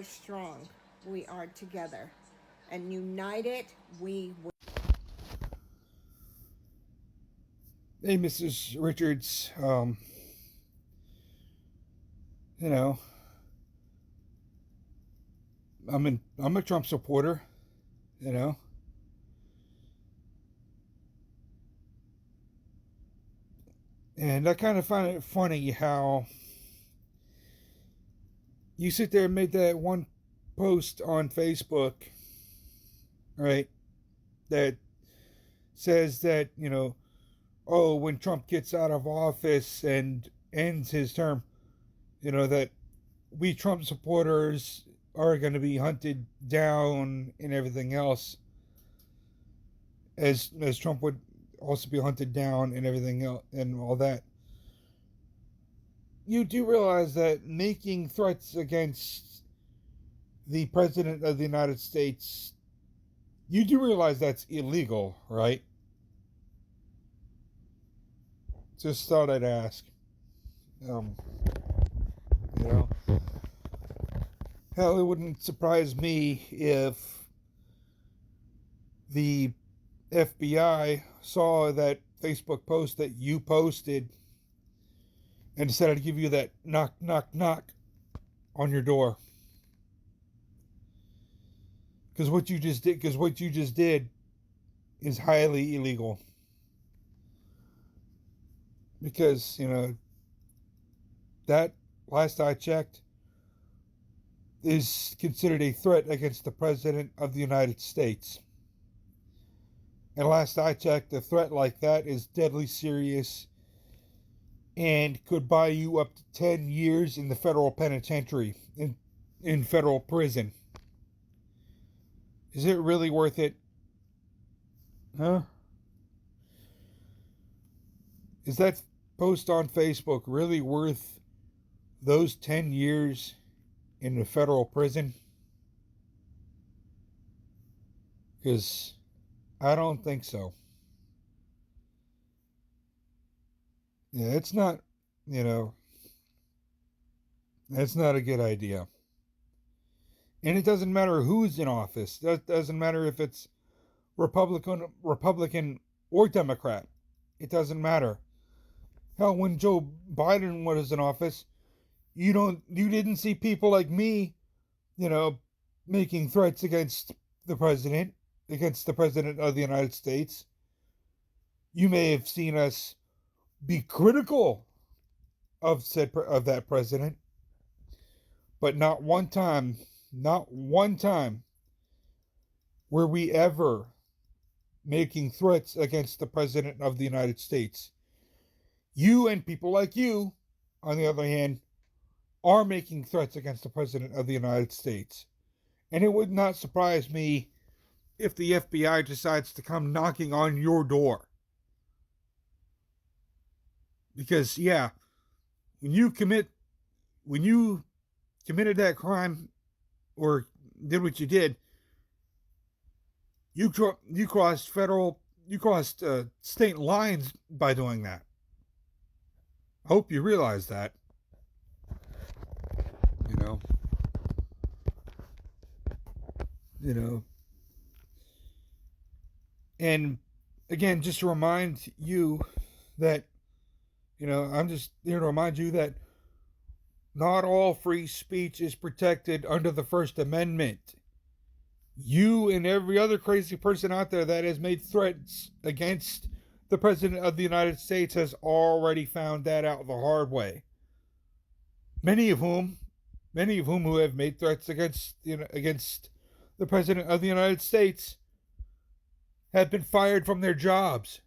are strong. We are together. And united, we will. Hey, Mrs. Richards. You know, I'm a Trump supporter. You know, and I kind of find it funny how you sit there and made that one post on Facebook, right? That says that oh, when Trump gets out of office and ends his term, that we Trump supporters are going to be hunted down and everything else, as Trump would also be hunted down and everything else and all that. You do realize that making threats against the president of the United States, you do realize that's illegal, right? Just thought I'd ask. Um, you know, Hell, it wouldn't surprise me if the FBI saw that Facebook post that you posted and decided to give you that knock, knock, knock on your door. Because what you just did is highly illegal. Because, that, last I checked, is considered a threat against the President of the United States. And last I checked, a threat like that is deadly serious and could buy you up to 10 years in the federal penitentiary, in federal prison. Is it really worth it? Huh? Is that post on Facebook really worth those 10 years in the federal prison? Because I don't think so. Yeah, it's not, that's not a good idea. And it doesn't matter who's in office. That doesn't matter if it's Republican or Democrat. It doesn't matter. Hell, when Joe Biden was in office, you didn't see people like me, making threats against the president, of the United States. You may have seen us be critical of that president, but not one time were we ever making threats against the president of the United States. You and people like you, on the other hand, are making threats against the president of the United States. And it would not surprise me if the FBI decides to come knocking on your door. Because, yeah, when you committed that crime or did what you did, you crossed state lines by doing that. I hope you realize that. You know. And again, just to remind you that, I'm just here to remind you that not all free speech is protected under the First Amendment. You and every other crazy person out there that has made threats against the President of the United States has already found that out the hard way. Many of whom who have made threats against the President of the United States have been fired from their jobs.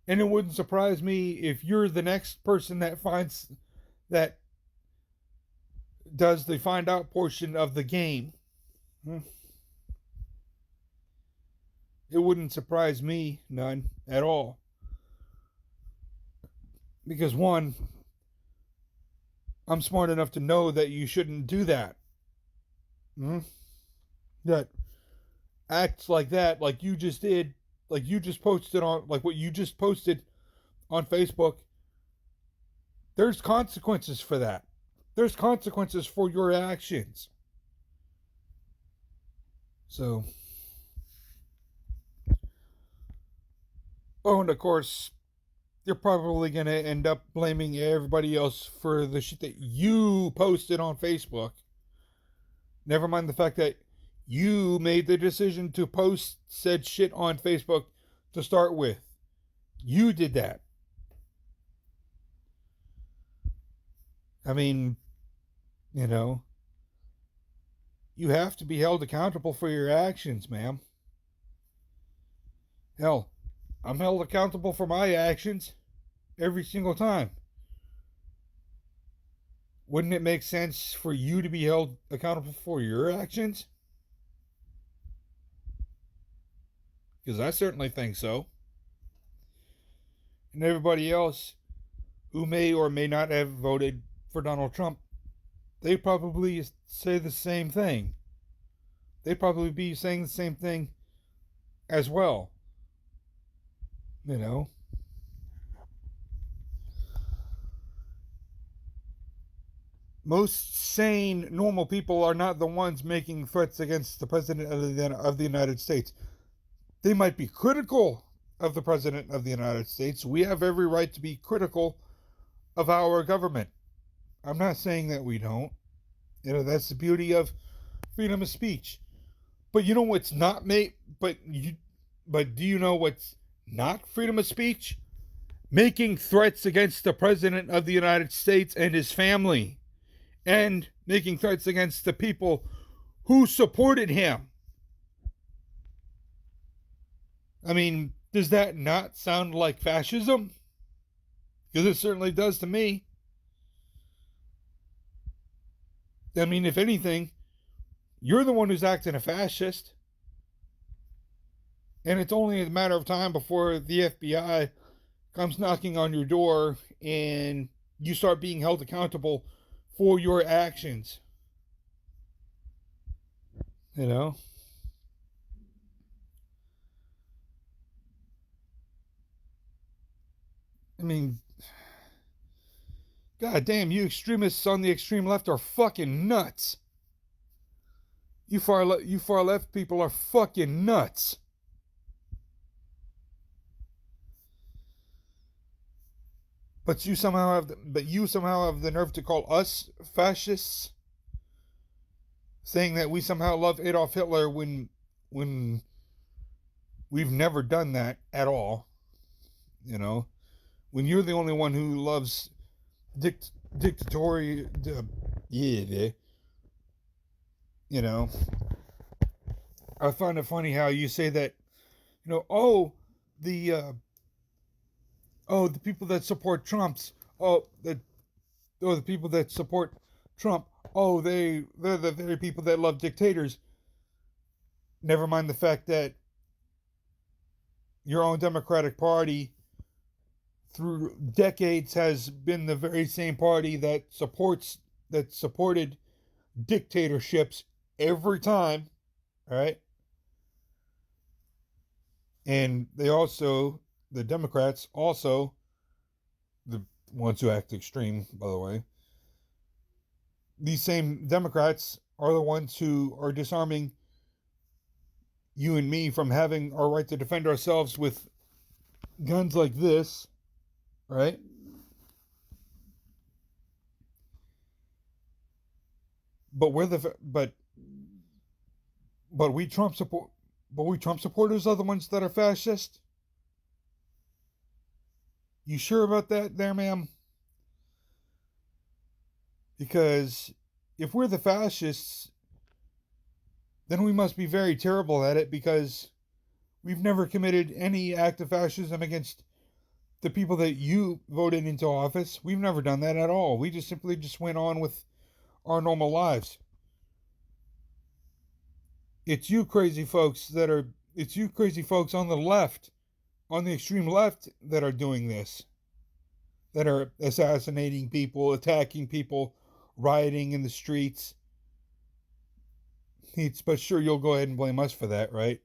And it wouldn't surprise me if you're the next person that does the find out portion of the game. It wouldn't surprise me none at all. Because one, I'm smart enough to know that you shouldn't do that. That acts like that, like you just did, like you just posted on, like what you just posted on Facebook, there's consequences for that. there's consequences for your actions. So, oh, and of course, you're probably going to end up blaming everybody else for the shit that you posted on Facebook. Never mind the fact that you made the decision to post said shit on Facebook to start with. You did that. I mean, you know, you have to be held accountable for your actions, ma'am. Hell, I'm held accountable for my actions every single time. Wouldn't it make sense for you to be held accountable for your actions? Because I certainly think so. And everybody else who may or may not have voted for Donald Trump, they probably say the same thing. They'd probably be saying the same thing as well. You know? Most sane, normal people are not the ones making threats against the President of the United States. They might be critical of the President of the United States. We have every right to be critical of our government. I'm not saying that we don't. You know, that's the beauty of freedom of speech. But you know what's not but do you know what's not freedom of speech? Making threats against the President of the United States and his family, and making threats against the people who supported him. I mean, does that not sound like fascism? Because it certainly does to me. I mean, if anything, you're the one who's acting a fascist. And it's only a matter of time before the FBI comes knocking on your door and you start being held accountable for your actions. You know? I mean, god damn, you extremists on the extreme left are fucking nuts. You far left people are fucking nuts. But you somehow have the nerve to call us fascists, saying that we somehow love Adolf Hitler when we've never done that at all. You know, when you're the only one who loves dictatorial, you know. I find it funny how you say that, you know, the people that support the people that support Trump, they're the very people that love dictators. Never mind the fact that your own Democratic Party through decades has been the very same party that supported dictatorships every time, right? And the Democrats also, the ones who act extreme, by the way, these same Democrats are the ones who are disarming you and me from having our right to defend ourselves with guns like this, right? But we Trump supporters are the ones that are fascist. You sure about that there, ma'am? Because if we're the fascists, then we must be very terrible at it, because we've never committed any act of fascism against the people that you voted into office. We've never done that at all. We simply went on with our normal lives. It's you crazy folks on the left, on the extreme left, that are doing this, that are assassinating people, attacking people, rioting in the streets. But sure, you'll go ahead and blame us for that, right?